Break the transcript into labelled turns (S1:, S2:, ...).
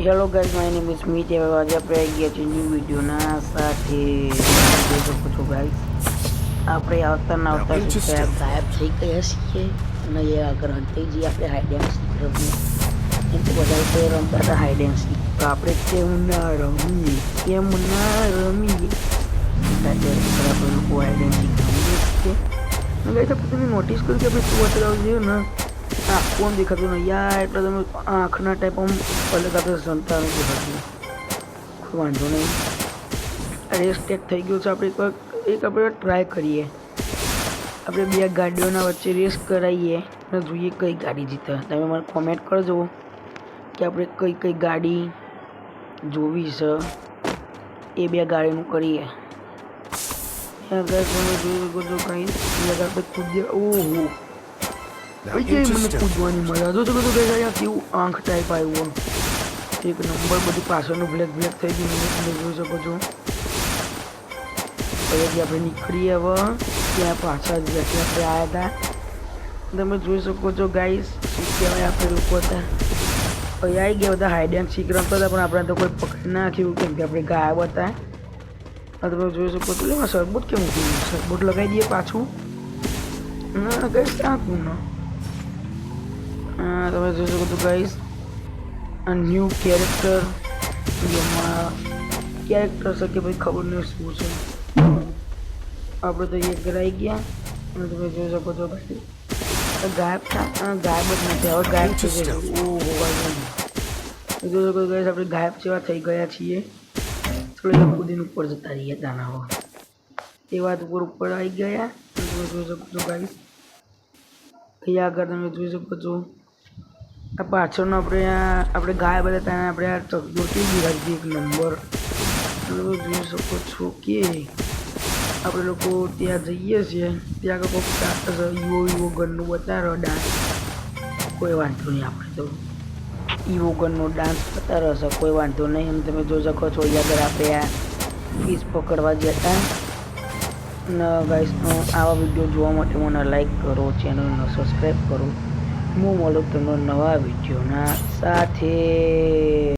S1: Hello guys, my name is Meet. હવે આજે આપણે આવી ગયા છીએ ન્યૂ વિડીયોના સાથે. જોઈ શકો છો ગાઈઝ, આપણે આવતા શીખ્યા ગાયબ થઈ ગયા છીએ અને એ આગળ હંતાઈ જઈએ આપણે હાઈડ એન્ડ સીક રમીએ. એમ તો બધા તો રમતા હતા હાઈડ એન્ડ સીક, તો આપણે કેમ ના રમીએ આપણે લોકો હાઈડ એન્ડ સીક રમીએ છીએ. ગાઈઝ આપણે તમે નોટિસ કર્યું કે આપણે શું ચલાવવું જોઈએ ને, આંખો આમ દેખાતું નહીં યાર, એટલે તમે આંખના ટાઈપ આમ અલગ આપણે સંતાનું દેખાતું. કોઈ વાંધો નહીં, રેસ ટેક થઈ ગયો છે. આપણે એક આપણે ટ્રાય કરીએ. આપણે બે ગાડીઓના વચ્ચે રેસ કરાવીએ અને જોઈએ કઈ ગાડી જીતે. તમે મને કોમેન્ટ કરજો કે આપણે કઈ કઈ ગાડી જોવી છે, એ બે ગાડીનું કરીએ. તમે જોઈ શકો છો કઈ આપણે કૂદીએ. ઓહો, મને કૂદવાની મજા. જો તો કેવું આંખ ટાઈપ આવ્યું, એક નંબર. બધું પાછળનું બ્લેક થઈ ગયું. તમે જોઈ શકો છો. અહીંયાથી આપણે નીકળીએ. હવે ત્યાં પાછા જ્યાંથી આપણે આવ્યા હતા તમે જોઈ શકો છો ગાઈસ. શું કહેવાય, આપણે લોકો હતા અહીં આવી ગયા બધા હાઈડ એન્ડ સીક રમતા હતા, પણ આપણે તો કોઈ પકડી નાખ્યું કેમ કે આપણે ગાયબ હતા. તમે જોઈ શકો છો. એમાં શરબત કેમ મૂકી, શરબત લગાવી દઈએ પાછું. ના ગાઈસ, નાખું ના. તમે જોઈ શકો છો ગાઈસ, આ ન્યૂ કેરેક્ટર છે કે ભાઈ ખબર નહીં શું છે. આપણે તો એક આવી ગયા અને તમે જોઈ શકો છો ભાઈ ગાયબ જ નથી. હવે ગાયબ થઈ જશે. ઓહો ભાઈ, જોઈ શકો ગાઈસ, આપણે ગાયબ જેવા થઈ ગયા છીએ. ચલો કુદીને ઉપર જતા રહીએ દાના. એ વાત ઉપર આવી ગયા. તમે જોઈ શકો છો ગાઈસ, અહીંયા આગળ તમે જોઈ શકો છો. આ પાછળનો આપણે ગાયબ હતા ત્યાં આપણે આ ચકદોરથી બિરાજી એક નંબર. તમે જોઈ શકો છો કે આપણે લોકો ત્યાં જઈએ છીએ. ત્યાં આગળ કોઈ ઈવો ગનનું બતાવો ડાન્સ. કોઈ વાંધો નહીં, આપણે તો ઈવો ગનનો ડાન્સ બતાવ્યો હશે, કોઈ વાંધો નહીં. એમ તમે જોઈ શકો છો અહીંયા આગળ આપણે આ ફીસ પકડવા જતા. અને ગાઈસ, આવા વિડીયો જોવા માટે મને લાઈક કરો, ચેનલને સબસ્ક્રાઈબ કરો. હું મળું તમને નવા વિડીયોના સાથે.